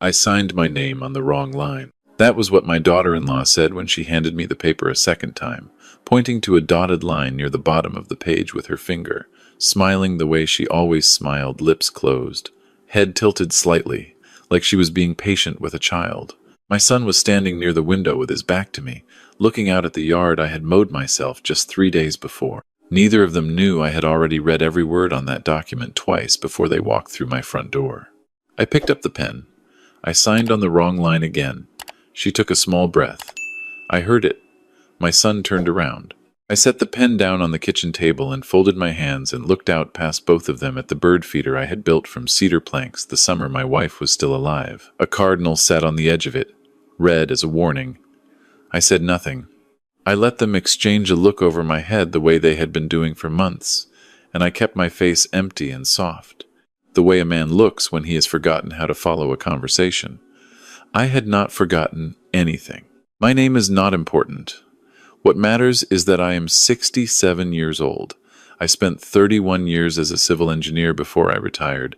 I signed my name on the wrong line. That was what my daughter-in-law said when she handed me the paper a second time, pointing to a dotted line near the bottom of the page with her finger, smiling the way she always smiled, lips closed, head tilted slightly, like she was being patient with a child. My son was standing near the window with his back to me, looking out at the yard I had mowed myself just 3 days before. Neither of them knew I had already read every word on that document twice before they walked through my front door. I picked up the pen. I signed on the wrong line again. She took a small breath. I heard it. My son turned around. I set the pen down on the kitchen table and folded my hands and looked out past both of them at the bird feeder I had built from cedar planks the summer my wife was still alive. A cardinal sat on the edge of it, red as a warning. I said nothing. I let them exchange a look over my head the way they had been doing for months, and I kept my face empty and soft, the way a man looks when he has forgotten how to follow a conversation. I had not forgotten anything. My name is not important. What matters is that I am 67 years old. I spent 31 years as a civil engineer before I retired.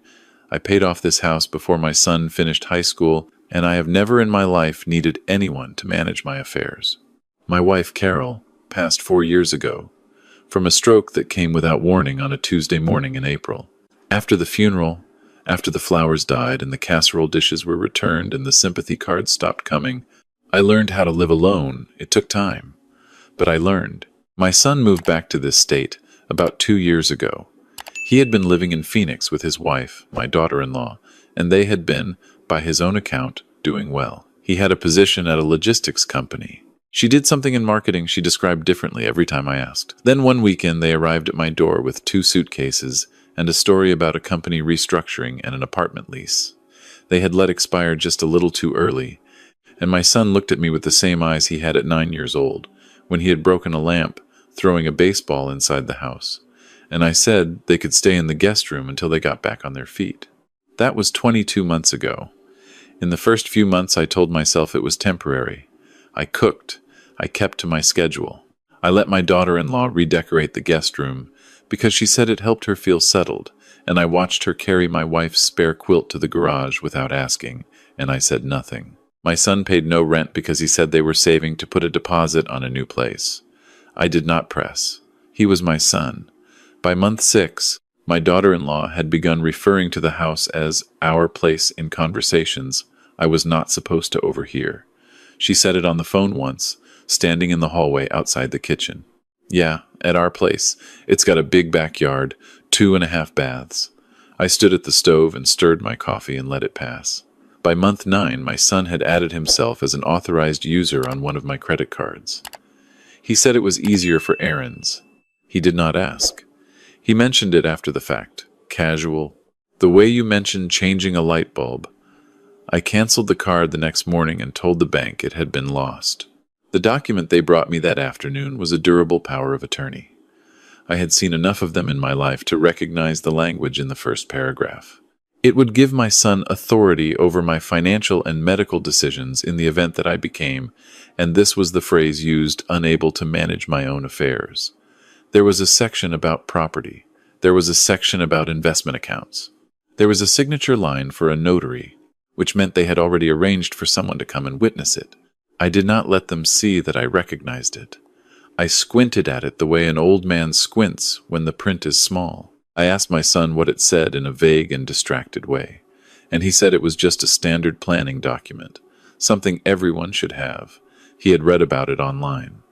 I paid off this house before my son finished high school, and I have never in my life needed anyone to manage my affairs. My wife, Carol, passed 4 years ago, from a stroke that came without warning on a Tuesday morning in April. After the funeral, after the flowers died and the casserole dishes were returned and the sympathy cards stopped coming, I learned how to live alone. It took time, but I learned. My son moved back to this state about 2 years ago. He had been living in Phoenix with his wife, my daughter-in-law, and they had been, by his own account, doing well. He had a position at a logistics company. She did something in marketing she described differently every time I asked. Then one weekend they arrived at my door with 2 suitcases and a story about a company restructuring and an apartment lease. They had let expire just a little too early, and my son looked at me with the same eyes he had at 9 years old, when he had broken a lamp, throwing a baseball inside the house. And I said they could stay in the guest room until they got back on their feet. That was 22 months ago. In the first few months I told myself it was temporary. I cooked. I kept to my schedule. I let my daughter-in-law redecorate the guest room because she said it helped her feel settled, and I watched her carry my wife's spare quilt to the garage without asking, and I said nothing. My son paid no rent because he said they were saving to put a deposit on a new place. I did not press. He was my son. By month 6, my daughter-in-law had begun referring to the house as our place in conversations I was not supposed to overhear. She said it on the phone once, standing in the hallway outside the kitchen. Yeah, at our place. It's got a big backyard, 2.5 baths. I stood at the stove and stirred my coffee and let it pass. By month 9, my son had added himself as an authorized user on one of my credit cards. He said it was easier for errands. He did not ask. He mentioned it after the fact, casual, the way you mentioned changing a light bulb. I canceled the card the next morning and told the bank it had been lost. The document they brought me that afternoon was a durable power of attorney. I had seen enough of them in my life to recognize the language in the first paragraph. It would give my son authority over my financial and medical decisions in the event that I became, and this was the phrase used, unable to manage my own affairs. There was a section about property. There was a section about investment accounts. There was a signature line for a notary, which meant they had already arranged for someone to come and witness it. I did not let them see that I recognized it. I squinted at it the way an old man squints when the print is small. I asked my son what it said in a vague and distracted way, and he said it was just a standard planning document, something everyone should have. He had read about it online.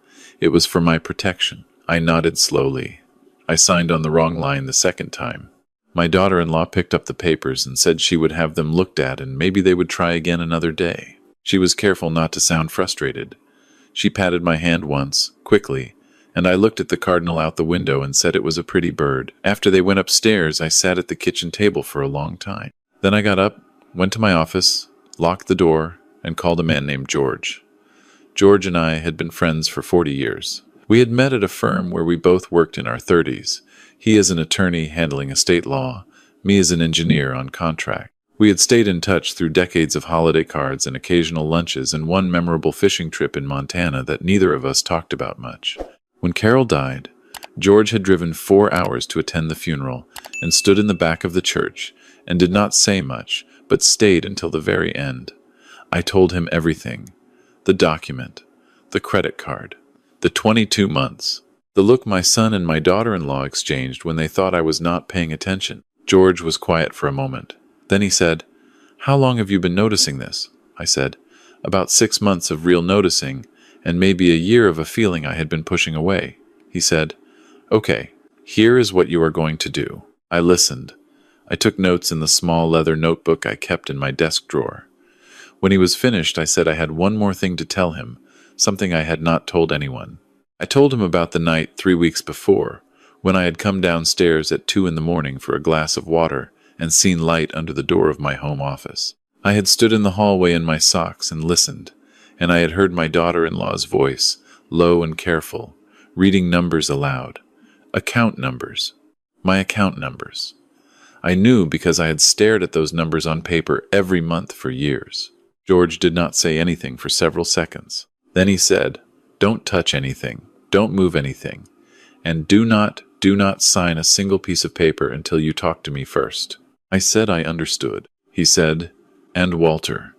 It was for my protection. I nodded slowly. I signed on the wrong line the second time. My daughter-in-law picked up the papers and said she would have them looked at and maybe they would try again another day. She was careful not to sound frustrated. She patted my hand once, quickly, and I looked at the cardinal out the window and said it was a pretty bird. After they went upstairs, I sat at the kitchen table for a long time. Then I got up, went to my office, locked the door, and called a man named George. George and I had been friends for 40 years. We had met at a firm where we both worked in our 30s. He as an attorney handling estate law, me as an engineer on contract. We had stayed in touch through decades of holiday cards and occasional lunches and one memorable fishing trip in Montana that neither of us talked about much. When Carol died, George had driven 4 hours to attend the funeral and stood in the back of the church and did not say much, but stayed until the very end. I told him everything. The document, the credit card, the 22 months, the look my son and my daughter-in-law exchanged when they thought I was not paying attention. George was quiet for a moment. Then he said, "How long have you been noticing this?" I said, "About 6 months of real noticing, and maybe a year of a feeling I had been pushing away." He said, "Okay, here is what you are going to do." I listened. I took notes in the small leather notebook I kept in my desk drawer. When he was finished, I said I had one more thing to tell him, something I had not told anyone. I told him about the night 3 weeks before, when I had come downstairs at 2 in the morning for a glass of water and seen light under the door of my home office. I had stood in the hallway in my socks and listened, and I had heard my daughter-in-law's voice, low and careful, reading numbers aloud. Account numbers. My account numbers. I knew because I had stared at those numbers on paper every month for years. George did not say anything for several seconds. Then he said, "Don't touch anything, don't move anything, and do not sign a single piece of paper until you talk to me first." I said I understood. He said, "And Walter,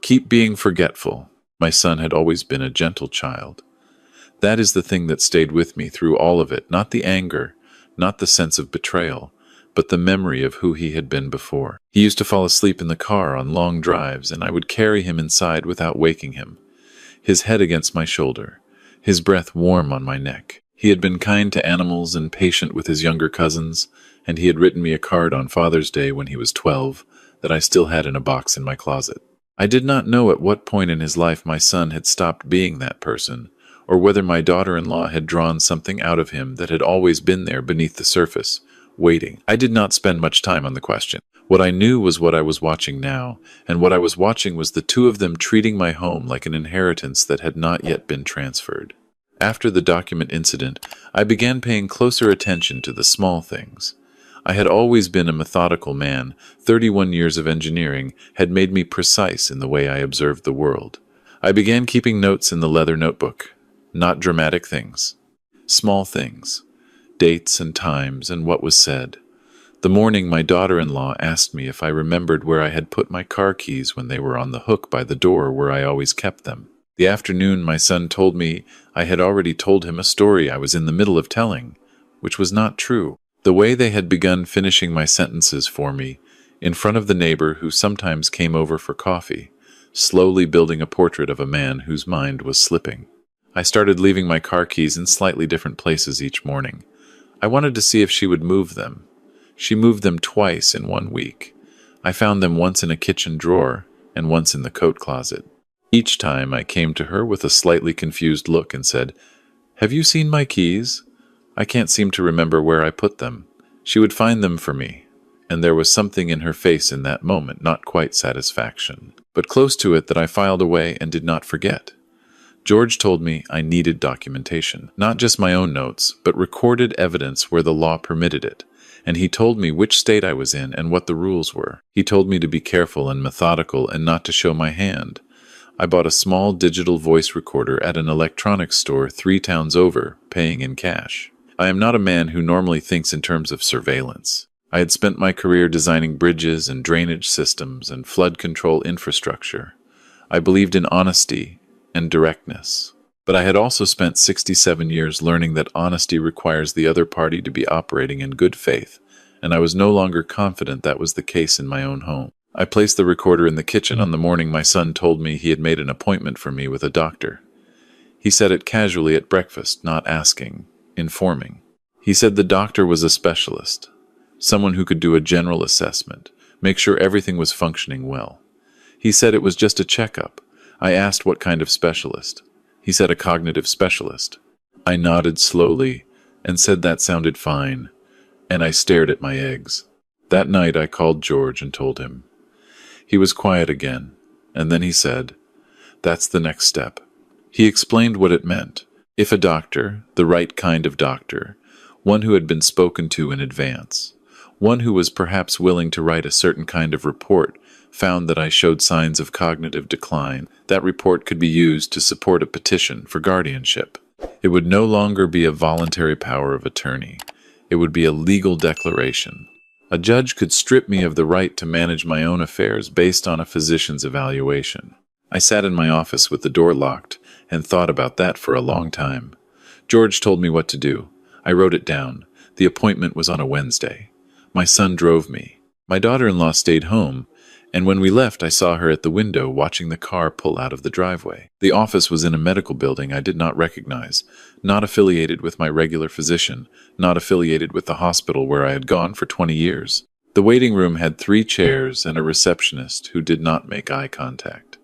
keep being forgetful." My son had always been a gentle child. That is the thing that stayed with me through all of it, not the anger, not the sense of betrayal, but the memory of who he had been before. He used to fall asleep in the car on long drives, and I would carry him inside without waking him, his head against my shoulder, his breath warm on my neck. He had been kind to animals and patient with his younger cousins, and he had written me a card on Father's Day when he was 12 that I still had in a box in my closet. I did not know at what point in his life my son had stopped being that person, or whether my daughter-in-law had drawn something out of him that had always been there beneath the surface, waiting. I did not spend much time on the question. What I knew was what I was watching now, and what I was watching was the two of them treating my home like an inheritance that had not yet been transferred. After the document incident, I began paying closer attention to the small things. I had always been a methodical man. 31 years of engineering had made me precise in the way I observed the world. I began keeping notes in the leather notebook. Not dramatic things. Small things. Dates and times and what was said. The morning my daughter-in-law asked me if I remembered where I had put my car keys when they were on the hook by the door where I always kept them. The afternoon my son told me I had already told him a story I was in the middle of telling, which was not true. The way they had begun finishing my sentences for me, in front of the neighbor who sometimes came over for coffee, slowly building a portrait of a man whose mind was slipping. I started leaving my car keys in slightly different places each morning. I wanted to see if she would move them. She moved them twice in 1 week. I found them once in a kitchen drawer and once in the coat closet. Each time I came to her with a slightly confused look and said, "Have you seen my keys? I can't seem to remember where I put them." She would find them for me, and there was something in her face in that moment, not quite satisfaction, but close to it that I filed away and did not forget. George told me I needed documentation, not just my own notes, but recorded evidence where the law permitted it, and he told me which state I was in and what the rules were. He told me to be careful and methodical and not to show my hand. I bought a small digital voice recorder at an electronics store 3 towns over, paying in cash. I am not a man who normally thinks in terms of surveillance. I had spent my career designing bridges and drainage systems and flood control infrastructure. I believed in honesty and directness. But I had also spent 67 years learning that honesty requires the other party to be operating in good faith, and I was no longer confident that was the case in my own home. I placed the recorder in the kitchen on the morning my son told me he had made an appointment for me with a doctor. He said it casually at breakfast, not asking, informing. He said the doctor was a specialist, someone who could do a general assessment, make sure everything was functioning well. He said it was just a checkup. I asked what kind of specialist. He said a cognitive specialist. I nodded slowly and said that sounded fine, and I stared at my eggs. That night I called George and told him. He was quiet again, and then he said, "That's the next step." He explained what it meant. If a doctor, the right kind of doctor, one who had been spoken to in advance, one who was perhaps willing to write a certain kind of report, found that I showed signs of cognitive decline, that report could be used to support a petition for guardianship. It would no longer be a voluntary power of attorney. It would be a legal declaration. A judge could strip me of the right to manage my own affairs based on a physician's evaluation. I sat in my office with the door locked and thought about that for a long time. George told me what to do. I wrote it down. The appointment was on a Wednesday. My son drove me. My daughter-in-law stayed home, and when we left I saw her at the window watching the car pull out of the driveway. The office was in a medical building I did not recognize, not affiliated with my regular physician, not affiliated with the hospital where I had gone for 20 years. The waiting room had 3 chairs and a receptionist who did not make eye contact.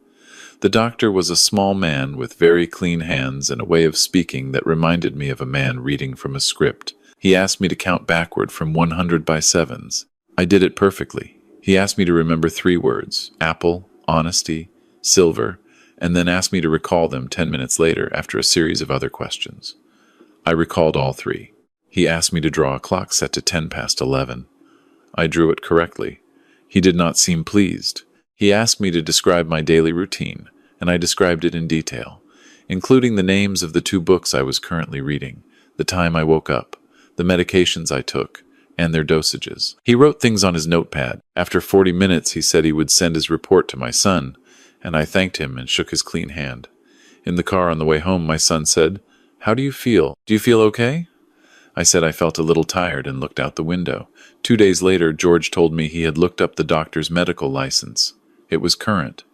The doctor was a small man with very clean hands and a way of speaking that reminded me of a man reading from a script. He asked me to count backward from 100 by 7s. I did it perfectly. He asked me to remember 3 words: apple, honesty, silver, and then asked me to recall them 10 minutes later after a series of other questions. I recalled all 3. He asked me to draw a clock set to 10 past 11. I drew it correctly. He did not seem pleased. He asked me to describe my daily routine, and I described it in detail, including the names of the 2 books I was currently reading, the time I woke up, the medications I took, and their dosages. He wrote things on his notepad. After 40 minutes, he said he would send his report to my son, and I thanked him and shook his clean hand. In the car on the way home, my son said, "How do you feel? Do you feel okay?" I said I felt a little tired and looked out the window. 2 days later, George told me he had looked up the doctor's medical license. It was current.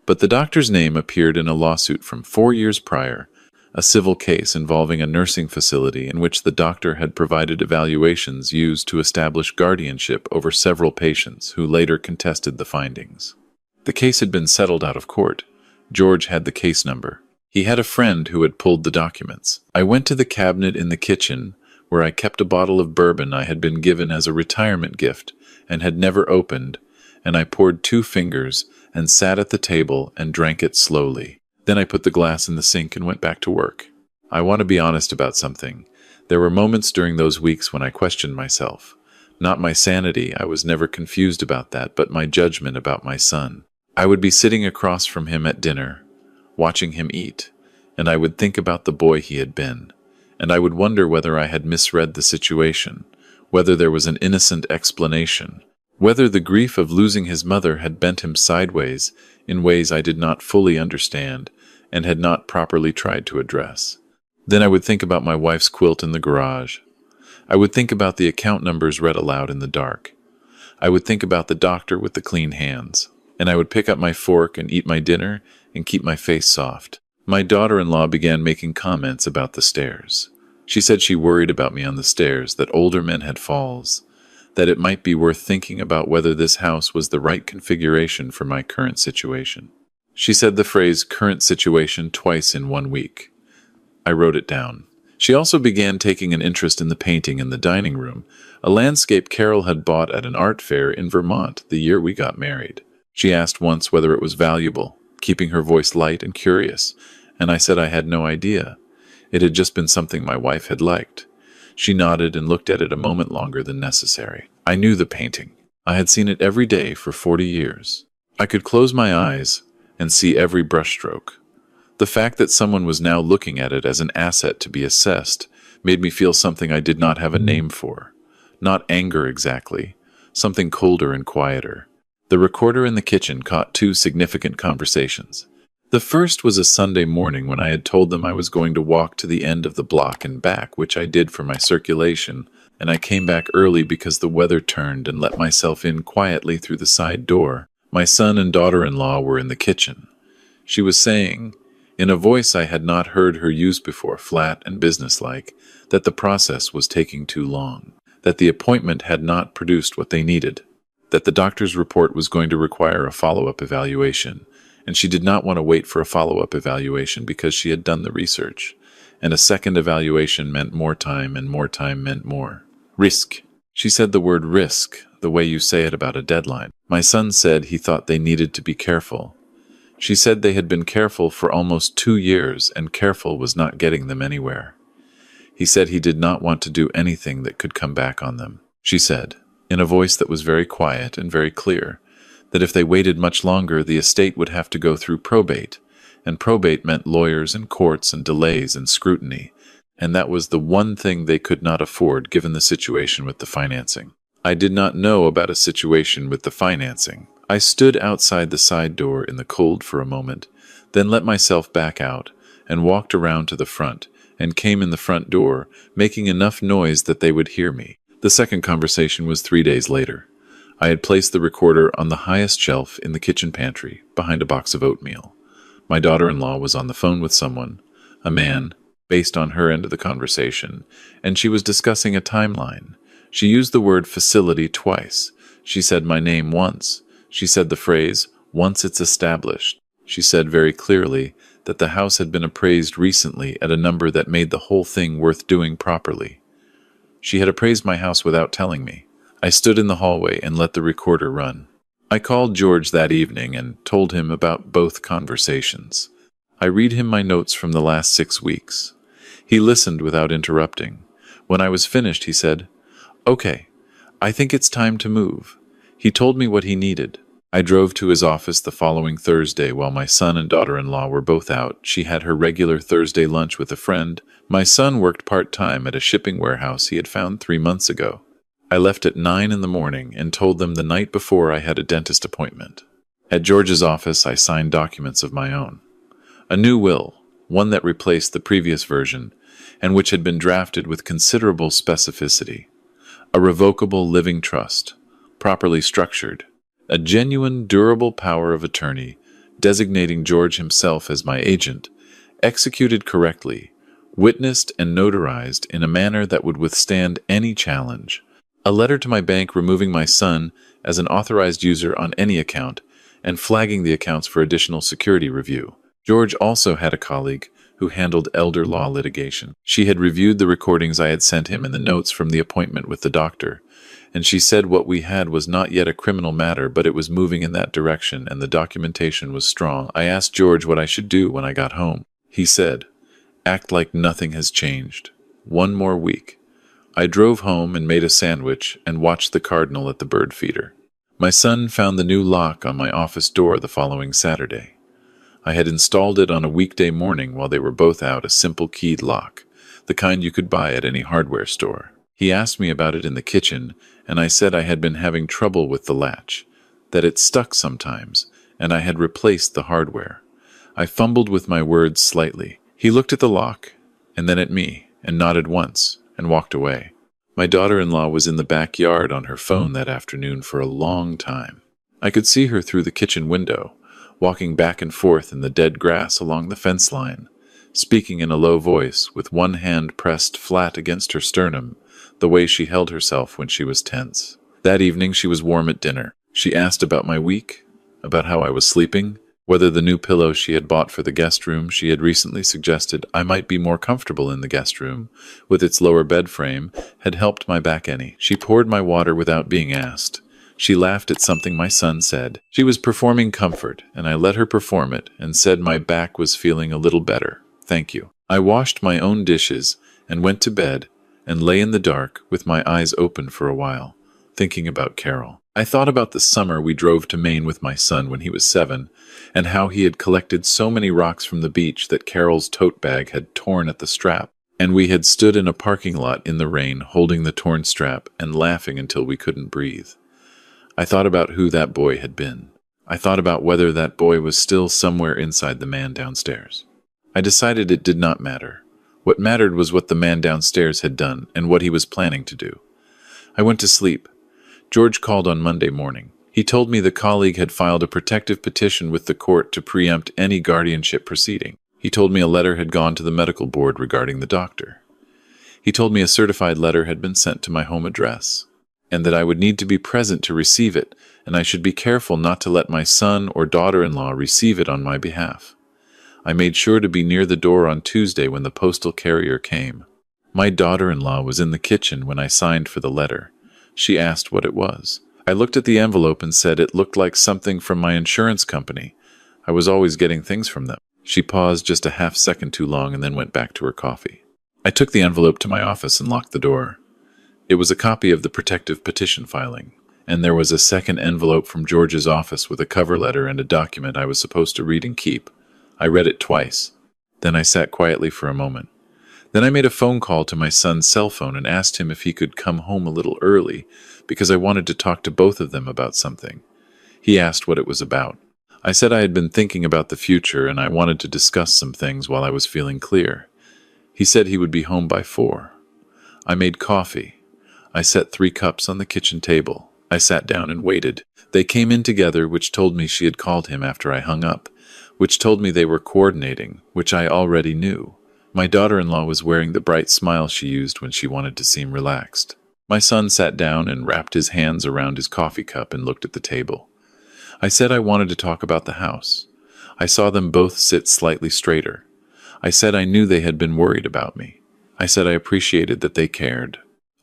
But the doctor's name appeared in a lawsuit from 4 years prior, a civil case involving a nursing facility in which the doctor had provided evaluations used to establish guardianship over several patients who later contested the findings. The case had been settled out of court. George had the case number. He had a friend who had pulled the documents. I went to the cabinet in the kitchen, where I kept a bottle of bourbon I had been given as a retirement gift and had never opened, and I poured 2 fingers and sat at the table and drank it slowly. Then I put the glass in the sink and went back to work. I want to be honest about something. There were moments during those weeks when I questioned myself. Not my sanity, I was never confused about that, but my judgment about my son. I would be sitting across from him at dinner, watching him eat, and I would think about the boy he had been, and I would wonder whether I had misread the situation, whether there was an innocent explanation, whether the grief of losing his mother had bent him sideways in ways I did not fully understand and had not properly tried to address. Then I would think about my wife's quilt in the garage. I would think about the account numbers read aloud in the dark. I would think about the doctor with the clean hands, and I would pick up my fork and eat my dinner and keep my face soft. My daughter-in-law began making comments about the stairs. She said she worried about me on the stairs, that older men had falls, that it might be worth thinking about whether this house was the right configuration for my current situation. She said the phrase "current situation" twice in 1 week. I wrote it down. She also began taking an interest in the painting in the dining room, a landscape Carol had bought at an art fair in Vermont the year we got married. She asked once whether it was valuable, keeping her voice light and curious, and I said I had no idea. It had just been something my wife had liked. She nodded and looked at it a moment longer than necessary. I knew the painting. I had seen it every day for 40 years. I could close my eyes and see every brushstroke. The fact that someone was now looking at it as an asset to be assessed made me feel something I did not have a name for. Not anger exactly, something colder and quieter. The recorder in the kitchen caught 2 significant conversations. The first was a Sunday morning when I had told them I was going to walk to the end of the block and back, which I did for my circulation, and I came back early because the weather turned and let myself in quietly through the side door. My son and daughter-in-law were in the kitchen. She was saying, in a voice I had not heard her use before, flat and businesslike, that the process was taking too long, that the appointment had not produced what they needed, that the doctor's report was going to require a follow-up evaluation, and she did not want to wait for a follow-up evaluation because she had done the research, and a second evaluation meant more time, and more time meant more risk. She said the word risk, the way you say it about a deadline. My son said he thought they needed to be careful. She said they had been careful for almost 2 years, and careful was not getting them anywhere. He said he did not want to do anything that could come back on them. She said, in a voice that was very quiet and very clear, that if they waited much longer, the estate would have to go through probate, and probate meant lawyers and courts and delays and scrutiny, and that was the one thing they could not afford given the situation with the financing. I did not know about a situation with the financing. I stood outside the side door in the cold for a moment, then let myself back out and walked around to the front and came in the front door, making enough noise that they would hear me. The second conversation was 3 days later. I had placed the recorder on the highest shelf in the kitchen pantry, behind a box of oatmeal. My daughter-in-law was on the phone with someone, a man, based on her end of the conversation, and she was discussing a timeline. She used the word facility twice. She said my name once. She said the phrase, once it's established. She said very clearly that the house had been appraised recently at a number that made the whole thing worth doing properly. She had appraised my house without telling me. I stood in the hallway and let the recorder run. I called George that evening and told him about both conversations. I read him my notes from the last 6 weeks. He listened without interrupting. When I was finished, he said, "Okay, I think it's time to move." He told me what he needed. I drove to his office the following Thursday while my son and daughter-in-law were both out. She had her regular Thursday lunch with a friend. My son worked part-time at a shipping warehouse he had found 3 months ago. I left at 9 in the morning and told them the night before I had a dentist appointment. At George's office, I signed documents of my own. A new will, one that replaced the previous version, and which had been drafted with considerable specificity. A revocable living trust, properly structured. A genuine, durable power of attorney, designating George himself as my agent, executed correctly, witnessed and notarized in a manner that would withstand any challenge. A letter to my bank removing my son as an authorized user on any account and flagging the accounts for additional security review. George also had a colleague who handled elder law litigation. She had reviewed the recordings I had sent him and the notes from the appointment with the doctor, and she said what we had was not yet a criminal matter, but it was moving in that direction, and the documentation was strong. I asked George what I should do when I got home. He said, "Act like nothing has changed. 1 more week." I drove home and made a sandwich and watched the cardinal at the bird feeder. My son found the new lock on my office door the following Saturday. I had installed it on a weekday morning while they were both out, a simple keyed lock, the kind you could buy at any hardware store. He asked me about it in the kitchen, and I said I had been having trouble with the latch, that it stuck sometimes, and I had replaced the hardware. I fumbled with my words slightly. He looked at the lock, and then at me, and nodded once, and walked away. My daughter-in-law was in the backyard on her phone that afternoon for a long time. I could see her through the kitchen window, walking back and forth in the dead grass along the fence line, speaking in a low voice, with one hand pressed flat against her sternum, the way she held herself when she was tense. That evening she was warm at dinner. She asked about my week, about how I was sleeping, whether the new pillow she had bought for the guest room she had recently suggested I might be more comfortable in the guest room, with its lower bed frame, had helped my back any. She poured my water without being asked. She laughed at something my son said. She was performing comfort, and I let her perform it and said my back was feeling a little better. Thank you. I washed my own dishes and went to bed and lay in the dark with my eyes open for a while, thinking about Carol. I thought about the summer we drove to Maine with my son when he was 7, and how he had collected so many rocks from the beach that Carol's tote bag had torn at the strap, and we had stood in a parking lot in the rain holding the torn strap and laughing until we couldn't breathe. I thought about who that boy had been. I thought about whether that boy was still somewhere inside the man downstairs. I decided it did not matter. What mattered was what the man downstairs had done and what he was planning to do. I went to sleep. George called on Monday morning. He told me the colleague had filed a protective petition with the court to preempt any guardianship proceeding. He told me a letter had gone to the medical board regarding the doctor. He told me a certified letter had been sent to my home address, and that I would need to be present to receive it, and I should be careful not to let my son or daughter-in-law receive it on my behalf. I made sure to be near the door on Tuesday when the postal carrier came. My daughter-in-law was in the kitchen when I signed for the letter. She asked what it was. I looked at the envelope and said it looked like something from my insurance company. I was always getting things from them. She paused just a half second too long and then went back to her coffee. I took the envelope to my office and locked the door. It was a copy of the protective petition filing, and there was a second envelope from George's office with a cover letter and a document I was supposed to read and keep. I read it twice. Then I sat quietly for a moment. Then I made a phone call to my son's cell phone and asked him if he could come home a little early because I wanted to talk to both of them about something. He asked what it was about. I said I had been thinking about the future and I wanted to discuss some things while I was feeling clear. He said he would be home by 4. I made coffee. I set 3 cups on the kitchen table. I sat down and waited. They came in together, which told me she had called him after I hung up, which told me they were coordinating, which I already knew. My daughter-in-law was wearing the bright smile she used when she wanted to seem relaxed. My son sat down and wrapped his hands around his coffee cup and looked at the table. I said I wanted to talk about the house. I saw them both sit slightly straighter. I said I knew they had been worried about me. I said I appreciated that they cared.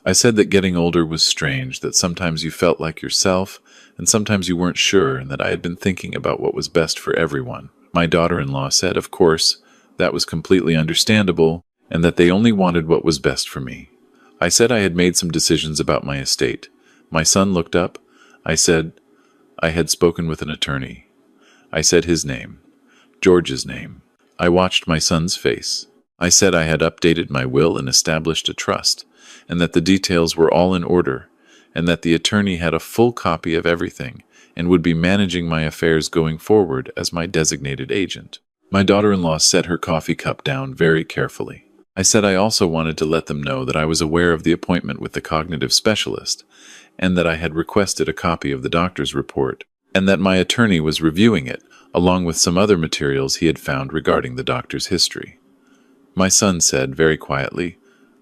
I said that getting older was strange, that sometimes you felt like yourself, and sometimes you weren't sure, and that I had been thinking about what was best for everyone. My daughter-in-law said, of course, that was completely understandable, and that they only wanted what was best for me. I said I had made some decisions about my estate. My son looked up. I said I had spoken with an attorney. I said his name, George's name. I watched my son's face. I said I had updated my will and established a trust, and that the details were all in order, and that the attorney had a full copy of everything and would be managing my affairs going forward as my designated agent. My daughter-in-law set her coffee cup down very carefully. I said I also wanted to let them know that I was aware of the appointment with the cognitive specialist, and that I had requested a copy of the doctor's report, and that my attorney was reviewing it, along with some other materials he had found regarding the doctor's history. My son said very quietly,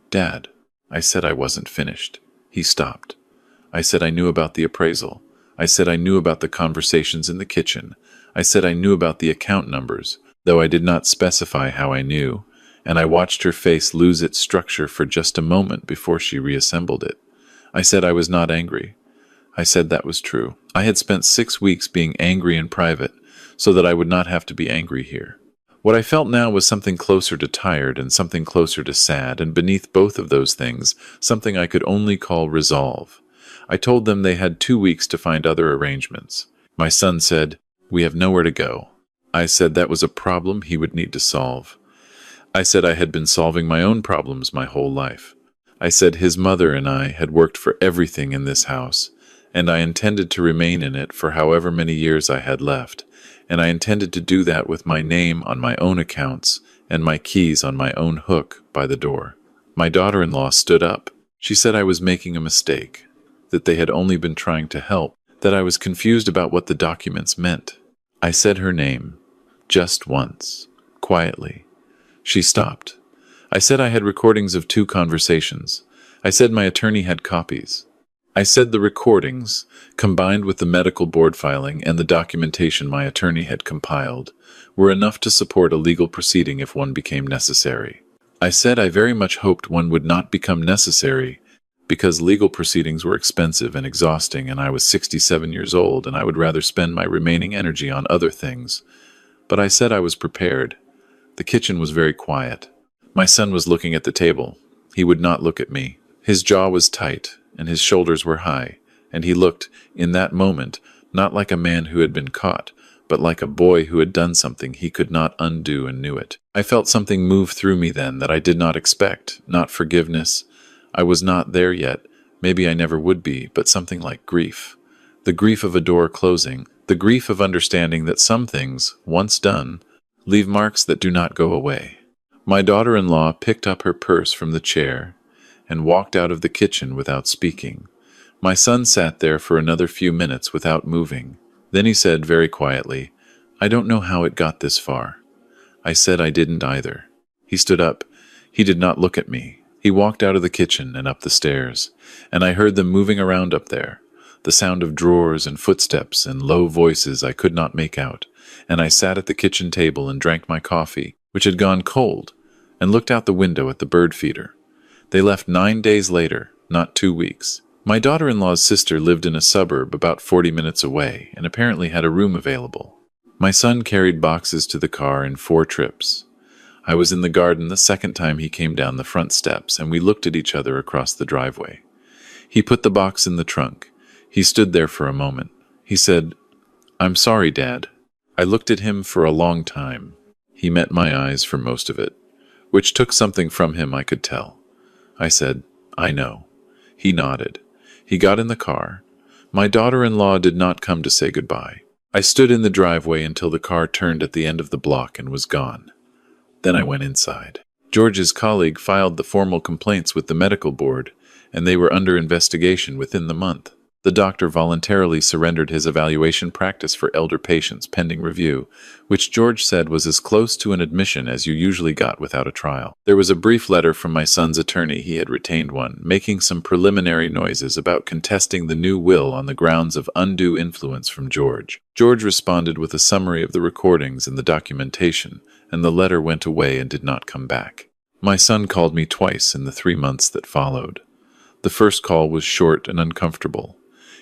"Dad." I said I wasn't finished. He stopped. I said I knew about the appraisal. I said I knew about the conversations in the kitchen. I said I knew about the account numbers, though I did not specify how I knew, and I watched her face lose its structure for just a moment before she reassembled it. I said I was not angry. I said that was true. I had spent 6 weeks being angry in private, so that I would not have to be angry here. What I felt now was something closer to tired and something closer to sad, and beneath both of those things, something I could only call resolve. I told them they had 2 weeks to find other arrangements. My son said, "We have nowhere to go." I said that was a problem he would need to solve. I said I had been solving my own problems my whole life. I said his mother and I had worked for everything in this house, and I intended to remain in it for however many years I had left, and I intended to do that with my name on my own accounts and my keys on my own hook by the door. My daughter-in-law stood up. She said I was making a mistake, that they had only been trying to help, that I was confused about what the documents meant. I said her name, just once, quietly. She stopped. I said I had recordings of 2 conversations. I said my attorney had copies. I said the recordings, combined with the medical board filing and the documentation my attorney had compiled, were enough to support a legal proceeding if one became necessary. I said I very much hoped one would not become necessary, because legal proceedings were expensive and exhausting, and I was 67 years old, and I would rather spend my remaining energy on other things. But I said I was prepared. The kitchen was very quiet. My son was looking at the table. He would not look at me. His jaw was tight, and his shoulders were high, and he looked, in that moment, not like a man who had been caught, but like a boy who had done something he could not undo and knew it. I felt something move through me then that I did not expect, not forgiveness. I was not there yet, maybe I never would be, but something like grief. The grief of a door closing, the grief of understanding that some things, once done, leave marks that do not go away. My daughter-in-law picked up her purse from the chair and walked out of the kitchen without speaking. My son sat there for another few minutes without moving. Then he said very quietly, "I don't know how it got this far." I said I didn't either. He stood up. He did not look at me. He walked out of the kitchen and up the stairs, and I heard them moving around up there, the sound of drawers and footsteps and low voices I could not make out, and I sat at the kitchen table and drank my coffee, which had gone cold, and looked out the window at the bird feeder. They left 9 days later, not 2 weeks. My daughter-in-law's sister lived in a suburb about 40 minutes away and apparently had a room available. My son carried boxes to the car in 4 trips. I was in the garden the second time he came down the front steps, and we looked at each other across the driveway. He put the box in the trunk. He stood there for a moment. He said, "I'm sorry, Dad." I looked at him for a long time. He met my eyes for most of it. which took something from him, I could tell. I said, "I know." He nodded. He got in the car. My daughter-in-law did not come to say goodbye. I stood in the driveway until the car turned at the end of the block and was gone. Then I went inside. George's colleague filed the formal complaints with the medical board, and they were under investigation within the month. The doctor voluntarily surrendered his evaluation practice for elder patients pending review, which George said was as close to an admission as you usually got without a trial. There was a brief letter from my son's attorney, he had retained one, making some preliminary noises about contesting the new will on the grounds of undue influence from George. George responded with a summary of the recordings and the documentation, and the letter went away and did not come back. My son called me twice in the 3 months that followed. The first call was short and uncomfortable.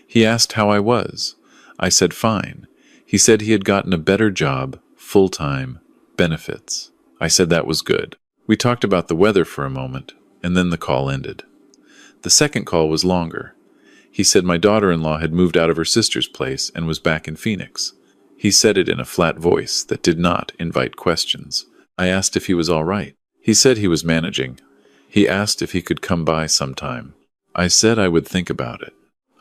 He asked how I was. I said fine. He said he had gotten a better job, full-time, benefits. I said that was good. We talked about the weather for a moment, and then the call ended. The second call was longer. He said my daughter-in-law had moved out of her sister's place and was back in Phoenix. He said it in a flat voice that did not invite questions. I asked if he was all right. He said he was managing. He asked if he could come by sometime. I said I would think about it.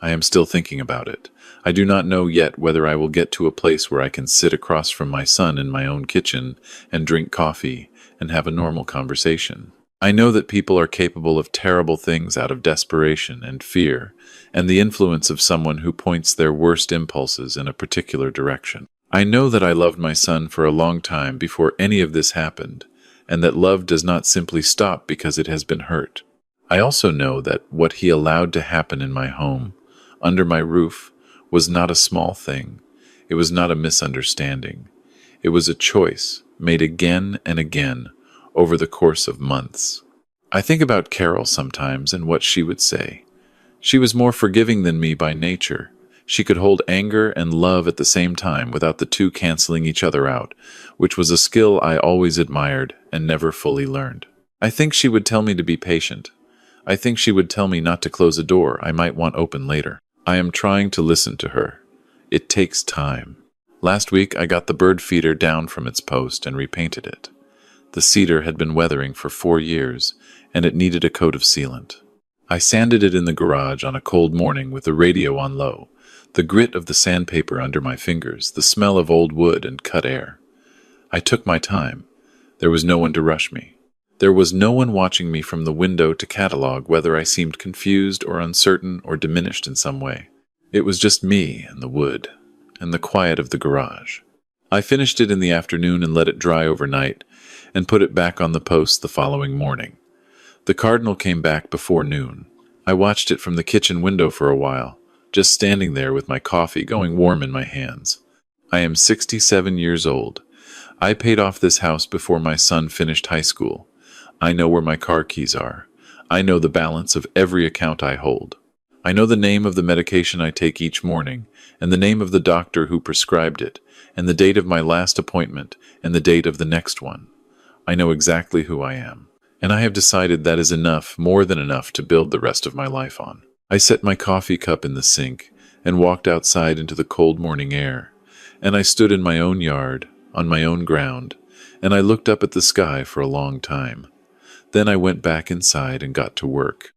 I am still thinking about it. I do not know yet whether I will get to a place where I can sit across from my son in my own kitchen and drink coffee and have a normal conversation. I know that people are capable of terrible things out of desperation and fear, and the influence of someone who points their worst impulses in a particular direction. I know that I loved my son for a long time before any of this happened, and that love does not simply stop because it has been hurt. I also know that what he allowed to happen in my home, under my roof, was not a small thing. It was not a misunderstanding. It was a choice made again and again over the course of months. I think about Carol sometimes and what she would say. She was more forgiving than me by nature. She could hold anger and love at the same time without the two canceling each other out, which was a skill I always admired and never fully learned. I think she would tell me to be patient. I think she would tell me not to close a door I might want open later. I am trying to listen to her. It takes time. Last week I got the bird feeder down from its post and repainted it. The cedar had been weathering for 4 years, and it needed a coat of sealant. I sanded it in the garage on a cold morning with the radio on low, the grit of the sandpaper under my fingers, the smell of old wood and cut air. I took my time. There was no one to rush me. There was no one watching me from the window to catalog whether I seemed confused or uncertain or diminished in some way. It was just me and the wood, and the quiet of the garage. I finished it in the afternoon and let it dry overnight, and put it back on the post the following morning. The cardinal came back before noon. I watched it from the kitchen window for a while, just standing there with my coffee going warm in my hands. I am 67 years old. I paid off this house before my son finished high school. I know where my car keys are. I know the balance of every account I hold. I know the name of the medication I take each morning, and the name of the doctor who prescribed it, and the date of my last appointment, and the date of the next one. I know exactly who I am, and I have decided that is enough, more than enough, to build the rest of my life on. I set my coffee cup in the sink, and walked outside into the cold morning air, and I stood in my own yard, on my own ground, and I looked up at the sky for a long time. Then I went back inside and got to work.